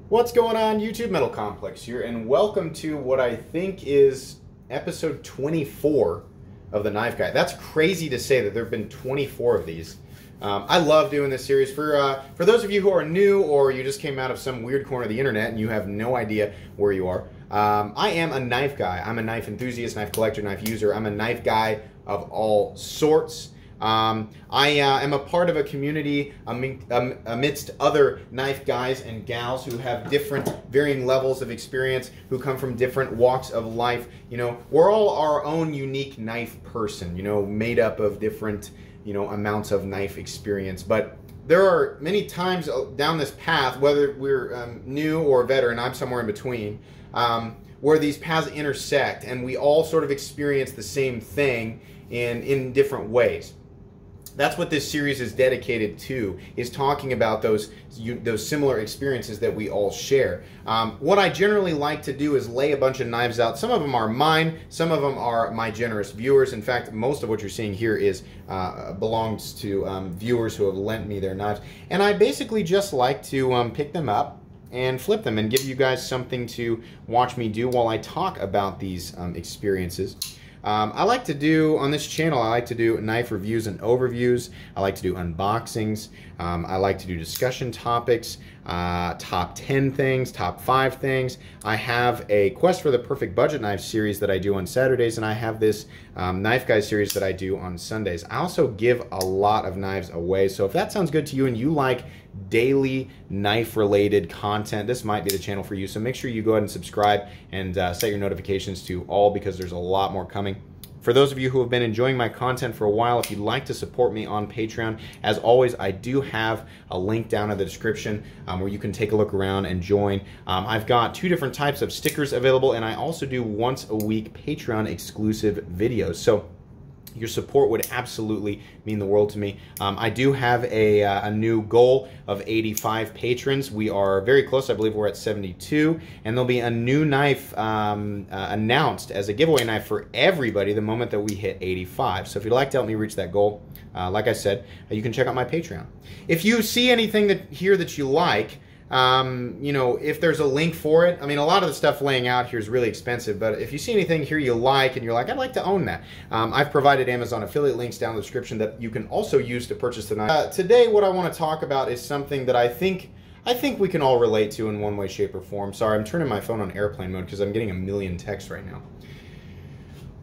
What's going on, YouTube? Metal Complex here, and welcome to what I think is episode 24 of the Knife Guy. That's crazy to say that there have been 24 of these. I love doing this series. For those of you who are new, or you just came out of some weird corner of the internet and you have no idea where you are, I am a knife guy. I'm a knife enthusiast, knife collector, knife user. I'm a knife guy of all sorts. I am a part of a community amidst other knife guys and gals who have different varying levels of experience, who come from different walks of life. You know, we're all our own unique knife person, you know, made up of different, you know, amounts of knife experience. But there are many times down this path, whether we're new or veteran, I'm somewhere in between, where these paths intersect and we all sort of experience the same thing in different ways. That's what this series is dedicated to, is talking about those similar experiences that we all share. What I generally like to do is lay a bunch of knives out. Some of them are mine, some of them are my generous viewers. In fact, most of what you're seeing here is belongs to viewers who have lent me their knives. And I basically just like to pick them up and flip them and give you guys something to watch me do while I talk about these experiences. I like to do, on this channel, I like to do knife reviews and overviews. I like to do unboxings. I like to do discussion topics, top 10 things, top 5 things. I have a Quest for the Perfect Budget Knife series that I do on Saturdays, and I have this Knife Guy series that I do on Sundays. I also give a lot of knives away, so if that sounds good to you and you like daily knife-related content, this might be the channel for you. So make sure you go ahead and subscribe and set your notifications to all, because there's a lot more coming. For those of you who have been enjoying my content for a while, if you'd like to support me on Patreon, as always, I do have a link down in the description where you can take a look around and join. I've got 2 different types of stickers available, and I also do once a week Patreon exclusive videos. So your support would absolutely mean the world to me. I do have a new goal of 85 patrons. We are very close. I believe we're at 72. And there'll be a new knife announced as a giveaway knife for everybody the moment that we hit 85. So if you'd like to help me reach that goal, like I said, you can check out my Patreon. If you see anything here that you like, you know, if there's a link for it, I mean, a lot of the stuff laying out here is really expensive, but if you see anything here you like and you're like, I'd like to own that, I've provided Amazon affiliate links down in the description that you can also use to purchase the knife. Today, what I want to talk about is something that I think we can all relate to in one way, shape, or form. Sorry, I'm turning my phone on airplane mode because I'm getting a million texts right now.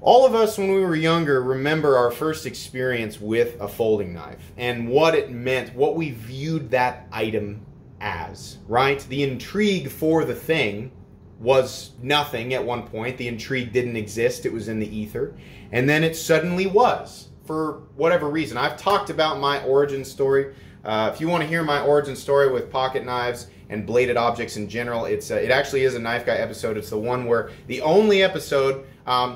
All of us, when we were younger, remember our first experience with a folding knife and what it meant, what we viewed that item as, right? The intrigue for the thing was nothing at one point. The intrigue didn't exist. It was in the ether. And then it suddenly was, for whatever reason. I've talked about my origin story. If you want to hear my origin story with pocket knives and bladed objects in general, it actually is a Knife Guy episode. It's the one where, the only episode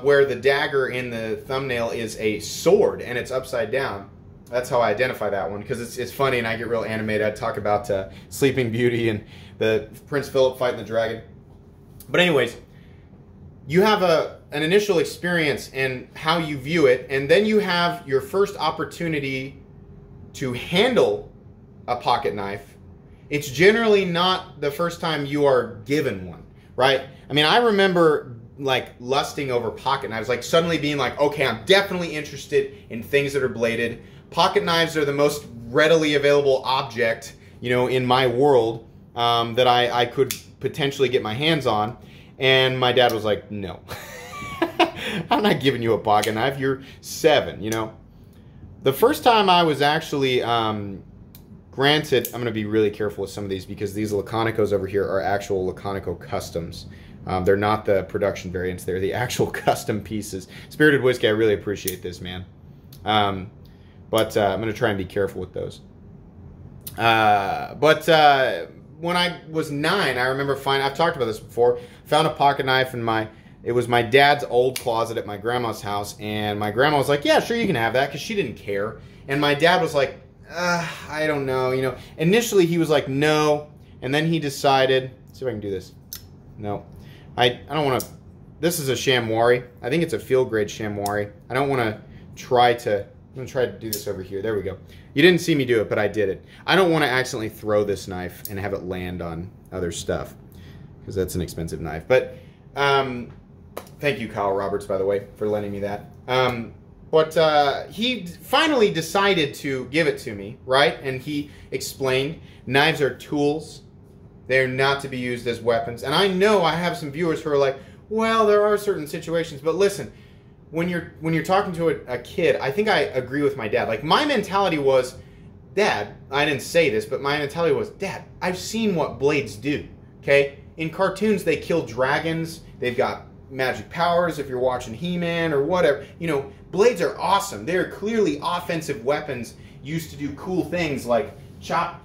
where the dagger in the thumbnail is a sword and it's upside down. That's how I identify that one, because it's funny and I get real animated. I talk about Sleeping Beauty and the Prince Philip fighting the dragon. But anyways, you have an initial experience and how you view it, and then you have your first opportunity to handle a pocket knife. It's generally not the first time you are given one, right? I mean, I remember like lusting over pocket knives, like suddenly being like, okay, I'm definitely interested in things that are bladed. Pocket knives are the most readily available object, you know, in my world that I could potentially get my hands on. And my dad was like, no, I'm not giving you a pocket knife. You're 7, you know. The first time I was actually granted, I'm going to be really careful with some of these because these Laconicos over here are actual Laconico customs. They're not the production variants. They're the actual custom pieces. Spirited Whiskey, I really appreciate this, man. But I'm going to try and be careful with those. When I was 9, I remember I've talked about this before, found a pocket knife in it was my dad's old closet at my grandma's house, and my grandma was like, yeah, sure, you can have that, because she didn't care. And my dad was like, I don't know, you know. Initially, he was like, no, and then he decided, let's see if I can do this. No, I don't want to, this is a chamois. I think it's a field grade chamois. I don't want to try to I'm going to try to do this over here. There we go. You didn't see me do it, but I did it. I don't want to accidentally throw this knife and have it land on other stuff, because that's an expensive knife. But thank you, Kyle Roberts, by the way, for lending me that. But he finally decided to give it to me, right? And he explained knives are tools. They're not to be used as weapons. And I know I have some viewers who are like, well, there are certain situations. But listen, when you're talking to a kid, I think I agree with my dad. Like, my mentality was, Dad, I didn't say this, but my mentality was, Dad, I've seen what blades do, okay? In cartoons, they kill dragons. They've got magic powers if you're watching He-Man or whatever. You know, blades are awesome. They're clearly offensive weapons used to do cool things like chop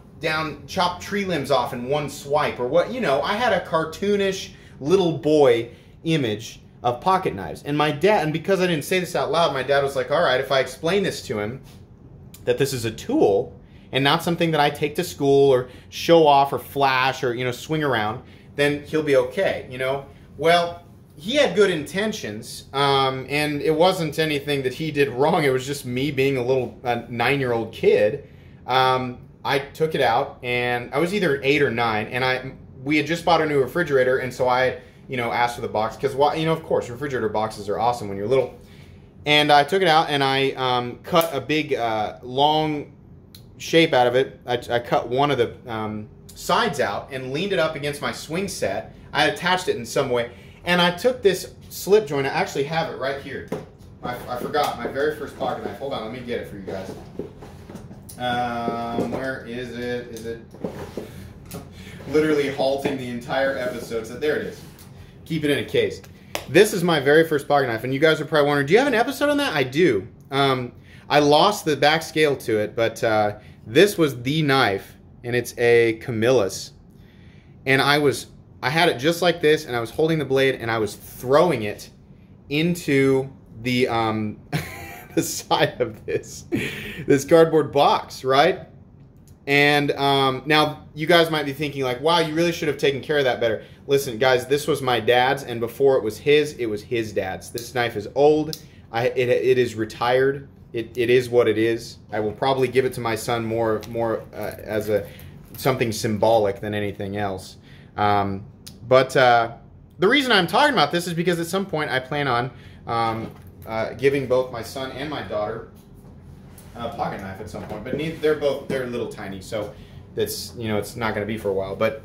tree limbs off in one swipe or what. You know, I had a cartoonish little boy image of pocket knives. And my dad, and because I didn't say this out loud, my dad was like, all right, if I explain this to him, that this is a tool and not something that I take to school or show off or flash or, you know, swing around, then he'll be okay, you know? Well, he had good intentions, and it wasn't anything that he did wrong. It was just me being a little 9-year-old kid. I took it out, and I was either 8 or 9, and we had just bought a new refrigerator, and so I, you know, asked for the box, because, you know, of course, refrigerator boxes are awesome when you're little. And I took it out, and I cut a big, long shape out of it. I cut one of the sides out and leaned it up against my swing set. I attached it in some way. And I took this slip joint. I actually have it right here. I forgot my very first pocket knife. Hold on, let me get it for you guys. Where is it? Is it literally halting the entire episode? So there it is. Keep it in a case. This is my very first pocket knife, and you guys are probably wondering, do you have an episode on that? I do. I lost the back scale to it, but this was the knife, and it's a Camillus. And I had it just like this, and I was holding the blade, and I was throwing it into the the side of this cardboard box, right? And now you guys might be thinking like, wow, you really should have taken care of that better. Listen, guys, this was my dad's, and before it was his dad's. This knife is old. It is retired. It is what it is. I will probably give it to my son more as something symbolic than anything else. But the reason I'm talking about this is because at some point I plan on giving both my son and my daughter a pocket knife at some point. But they're a little tiny, so that's, you know, it's not going to be for a while. But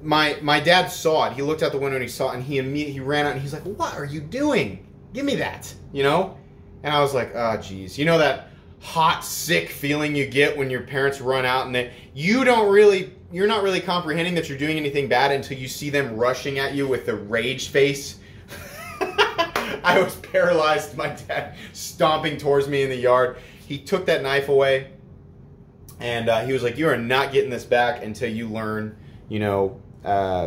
my dad saw it. He looked out the window and he saw it, and he ran out and he's like, "What are you doing? Give me that," you know? And I was like, "Oh, geez." You know that hot, sick feeling you get when your parents run out and you're not really comprehending that you're doing anything bad until you see them rushing at you with the rage face. I was paralyzed. My dad stomping towards me in the yard. He took that knife away, and he was like, "You are not getting this back until you learn, you know,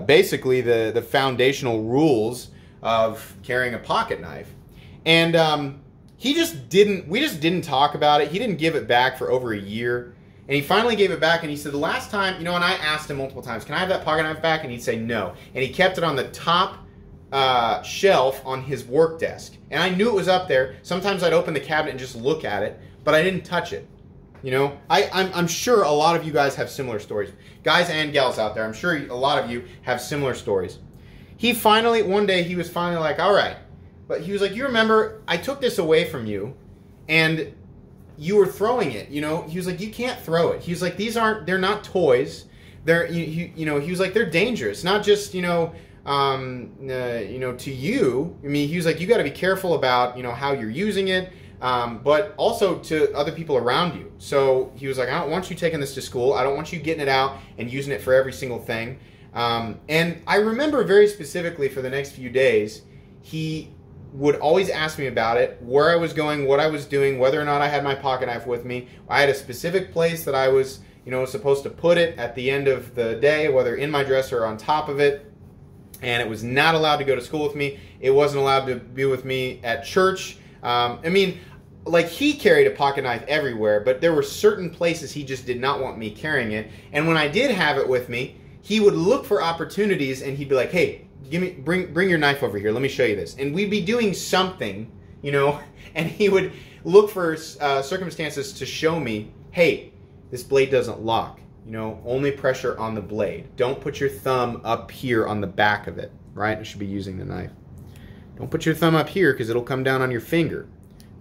basically the foundational rules of carrying a pocket knife." And we just didn't talk about it. He didn't give it back for over a year. And he finally gave it back, and he said, the last time, you know, and I asked him multiple times, "Can I have that pocket knife back?" And he'd say no. And he kept it on the top shelf on his work desk. And I knew it was up there. Sometimes I'd open the cabinet and just look at it, but I didn't touch it. You know, I'm sure a lot of you guys have similar stories. Guys and gals out there, I'm sure a lot of you have similar stories. One day he was finally like, "All right." But he was like, "You remember, I took this away from you, and you were throwing it, you know?" He was like, "You can't throw it." He was like, they're not toys. You know, he was like, "They're dangerous. Not just, you know, to you." I mean, he was like, "You got to be careful about, you know, how you're using it, but also to other people around you." So he was like, "I don't want you taking this to school. I don't want you getting it out and using it for every single thing." And I remember very specifically for the next few days, he would always ask me about it, where I was going, what I was doing, whether or not I had my pocket knife with me. I had a specific place that I was, you know, supposed to put it at the end of the day, whether in my dresser or on top of it. And it was not allowed to go to school with me. It wasn't allowed to be with me at church. I mean, like, he carried a pocket knife everywhere, but there were certain places he just did not want me carrying it. And when I did have it with me, he would look for opportunities, and he'd be like, "Hey, bring your knife over here. Let me show you this." And we'd be doing something, you know, and he would look for circumstances to show me, hey, this blade doesn't lock. You know, only pressure on the blade. Don't put your thumb up here on the back of it, right? I should be using the knife. Don't put your thumb up here because it'll come down on your finger,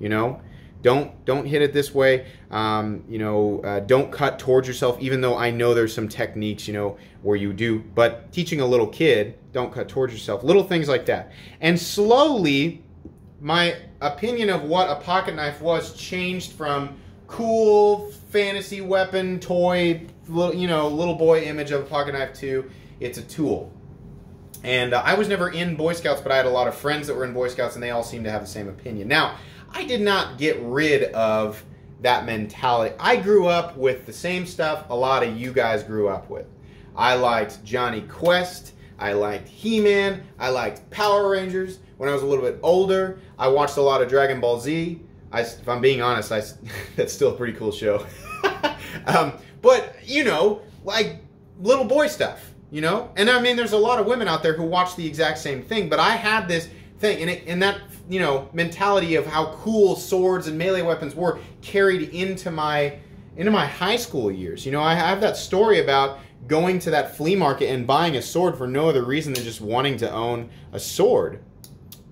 you know. Don't hit it this way. Don't cut towards yourself, even though I know there's some techniques, you know, where you do. But teaching a little kid, don't cut towards yourself. Little things like that. And slowly, my opinion of what a pocket knife was changed from cool fantasy weapon, toy, little boy image of a pocket knife to it's a tool. And I was never in Boy Scouts, but I had a lot of friends that were in Boy Scouts, and they all seemed to have the same opinion. Now, I did not get rid of that mentality. I grew up with the same stuff a lot of you guys grew up with. I liked Johnny Quest. I liked He-Man. I liked Power Rangers. When I was a little bit older, I watched a lot of Dragon Ball Z. If I'm being honest, that's still a pretty cool show. But, you know, like little boy stuff, you know? And I mean, there's a lot of women out there who watch the exact same thing, but I had this thing, and that, you know, mentality of how cool swords and melee weapons were carried into my high school years. You know, I have that story about going to that flea market and buying a sword for no other reason than just wanting to own a sword.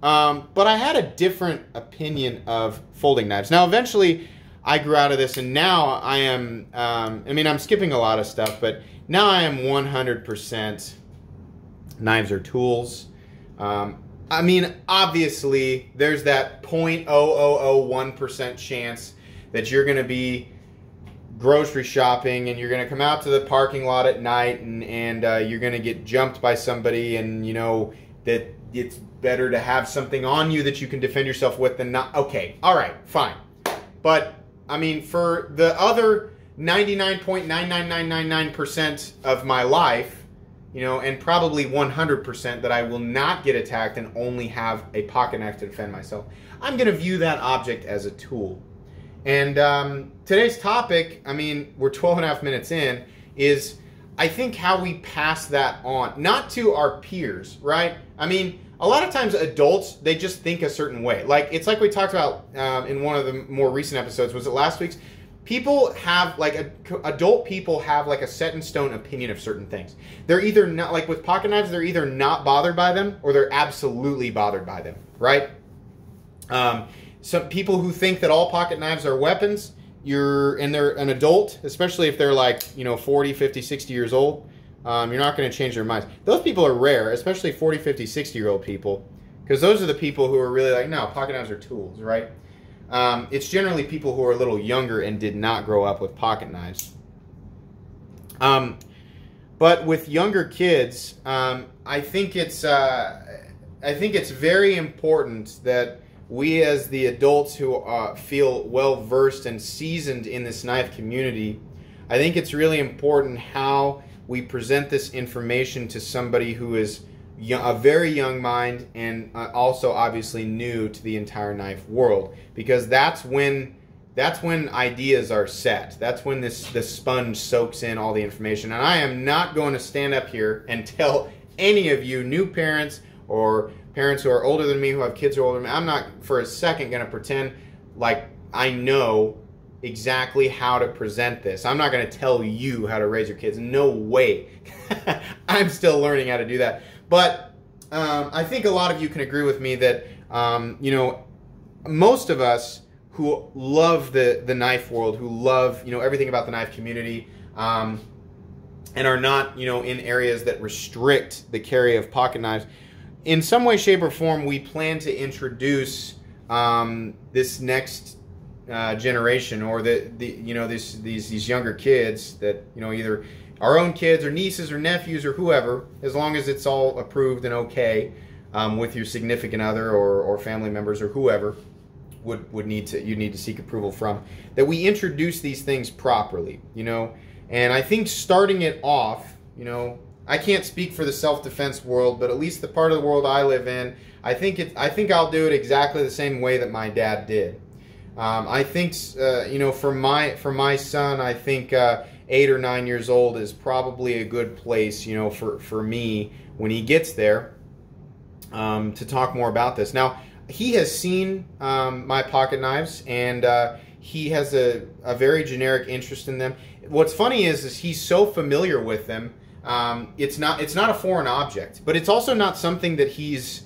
But I had a different opinion of folding knives. Now, eventually, I grew out of this, and now I am, I'm skipping a lot of stuff, but now I am 100% knives are tools. Obviously, there's that 0.0001% chance that you're going to be grocery shopping and you're going to come out to the parking lot at night and you're going to get jumped by somebody, and you know that it's better to have something on you that you can defend yourself with than not. Okay, all right, fine. But, I mean, for the other 99.99999% of my life, you know, and probably 100% that I will not get attacked and only have a pocket knife to defend myself, I'm going to view that object as a tool. And today's topic, I mean, we're 12 and a half minutes in, is I think how we pass that on, not to our peers, right? I mean, a lot of times adults, they just think a certain way. Like, it's like we talked about in one of the more recent episodes, was it last week's? People have, adult people have, a set-in-stone opinion of certain things. They're either not, like with pocket knives, they're either not bothered by them, or they're absolutely bothered by them, right? Some people who think that all pocket knives are weapons, and they're an adult, especially if they're 40, 50, 60 years old, you're not going to change their minds. Those people are rare, especially 40, 50, 60-year-old people, because those are the people who are really like, no, pocket knives are tools, right? It's generally people who are a little younger and did not grow up with pocket knives. But with younger kids, I think it's very important that we, as the adults who feel well versed and seasoned in this knife community, I think it's really important how we present this information to somebody who is a very young mind and also obviously new to the entire knife world, because that's when ideas are set. That's when the sponge soaks in all the information. And I am not going to stand up here and tell any of you new parents or parents who are older than me, who have kids who are older than me, I'm not for a second going to pretend like I know exactly how to present this. I'm not going to tell you how to raise your kids. No way. I'm still learning how to do that. But I think a lot of you can agree with me that, most of us who love the knife world, who love, everything about the knife community, and are not, in areas that restrict the carry of pocket knives, in some way, shape, or form, we plan to introduce this next generation, or these younger kids that, either our own kids or nieces or nephews or whoever, as long as it's all approved and okay with your significant other or family members or whoever you need to seek approval from, that we introduce these things properly, And I think starting it off, I can't speak for the self-defense world, but at least the part of the world I live in, I think I'll do it exactly the same way that my dad did. I think for my son, I think 8 or 9 years old is probably a good place, for me when he gets there, to talk more about this. Now, he has seen my pocket knives, and he has a very generic interest in them. What's funny is he's so familiar with them. It's not a foreign object, but it's also not something that he's,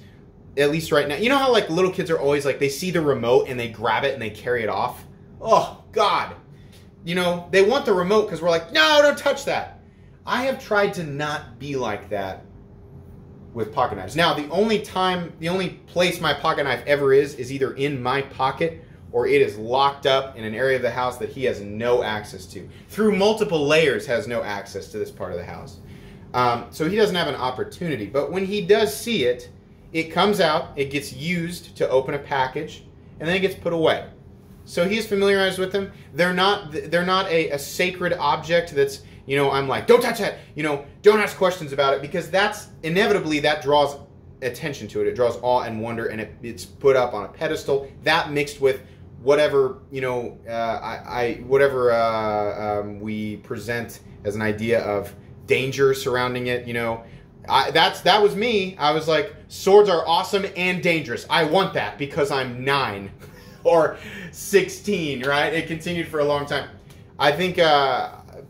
at least right now. You know how like little kids are always like, they see the remote and they grab it and they carry it off? Oh, God. You know, they want the remote because we're like, no, don't touch that. I have tried to not be like that with pocket knives. Now, the only place my pocket knife ever is either in my pocket or it is locked up in an area of the house that he has no access to. Through multiple layers, has no access to this part of the house. So he doesn't have an opportunity. But when he does see it, it comes out, it gets used to open a package, and then it gets put away. So he's familiarized with them. They're not a sacred object that's, you know, I'm like, don't touch that, you know, don't ask questions about it, because that's inevitably, that draws attention to it. It draws awe and wonder, and it's put up on a pedestal. That mixed with whatever, you know, we present as an idea of danger surrounding it, you know. That was me. I was like, swords are awesome and dangerous. I want that because I'm 9 or 16, right? It continued for a long time. I think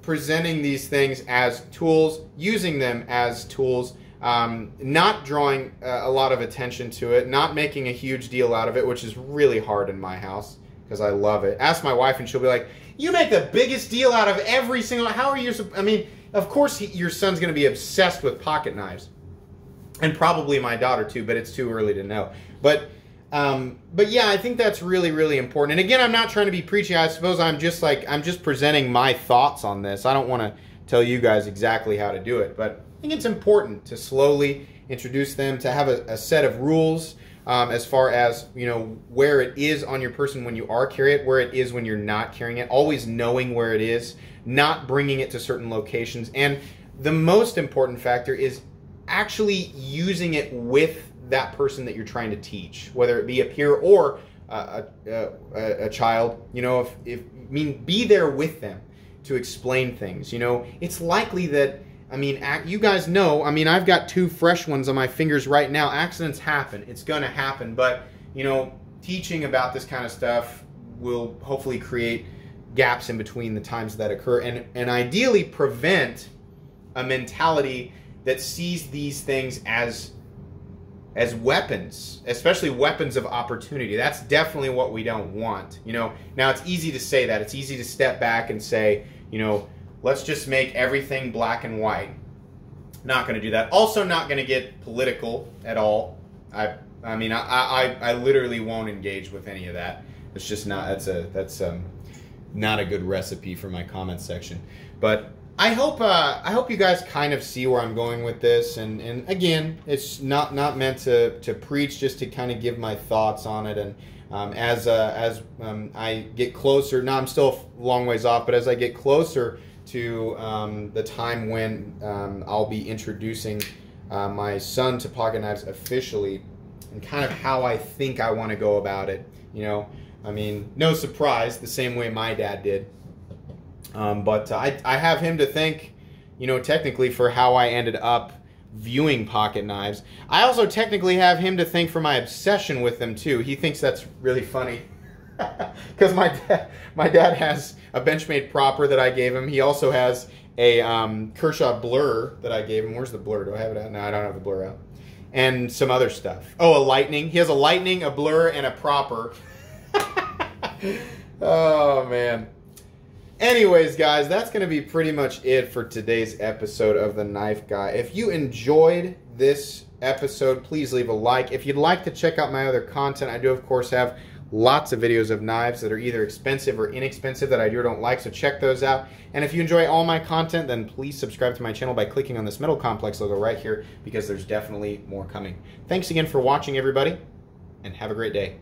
presenting these things as tools, using them as tools, not drawing a lot of attention to it, not making a huge deal out of it, which is really hard in my house because I love it. Ask my wife and she'll be like, you make the biggest deal out of every single, how are you, I mean, of course your son's going to be obsessed with pocket knives. And probably my daughter too, but it's too early to know. But yeah, I think that's really, really important. And again, I'm not trying to be preachy. I suppose I'm just presenting my thoughts on this. I don't want to tell you guys exactly how to do it, but I think it's important to slowly introduce them, to have a set of rules as far as, you know, where it is on your person when you are carrying it, where it is when you're not carrying it, always knowing where it is, not bringing it to certain locations. And the most important factor is actually using it with that person that you're trying to teach, whether it be a peer or a child. You know, be there with them to explain things. You know, it's likely that, I mean, you guys know, I mean, I've got 2 fresh ones on my fingers right now. Accidents happen. It's going to happen. But, you know, teaching about this kind of stuff will hopefully create gaps in between the times that occur, and ideally prevent a mentality that sees these things as weapons, especially weapons of opportunity. That's definitely what we don't want. You know, now it's easy to say that. It's easy to step back and say, you know, let's just make everything black and white. Not going to do that. Also not going to get political at all. I mean, I literally won't engage with any of that. It's just not, that's not a good recipe for my comment section. But I hope you guys kind of see where I'm going with this, and again, it's not meant to preach, just to kind of give my thoughts on it. And as I get closer, now I'm still a long ways off, but as I get closer to the time when I'll be introducing my son to pocket knives officially, and kind of how I think I want to go about it, you know, I mean, no surprise, the same way my dad did. But I have him to thank, you know, technically for how I ended up viewing pocket knives. I also technically have him to thank for my obsession with them too. He thinks that's really funny because my dad has a Benchmade proper that I gave him. He also has a Kershaw blur that I gave him. Where's the blur? Do I have it out? No, I don't have the blur out. And some other stuff. Oh, a lightning. He has a lightning, a blur, and a proper. Oh, man. Anyways, guys, that's going to be pretty much it for today's episode of The Knife Guy. If you enjoyed this episode, please leave a like. If you'd like to check out my other content, I do, of course, have lots of videos of knives that are either expensive or inexpensive that I do or don't like, so check those out. And if you enjoy all my content, then please subscribe to my channel by clicking on this Metal Complex logo right here, because there's definitely more coming. Thanks again for watching, everybody, and have a great day.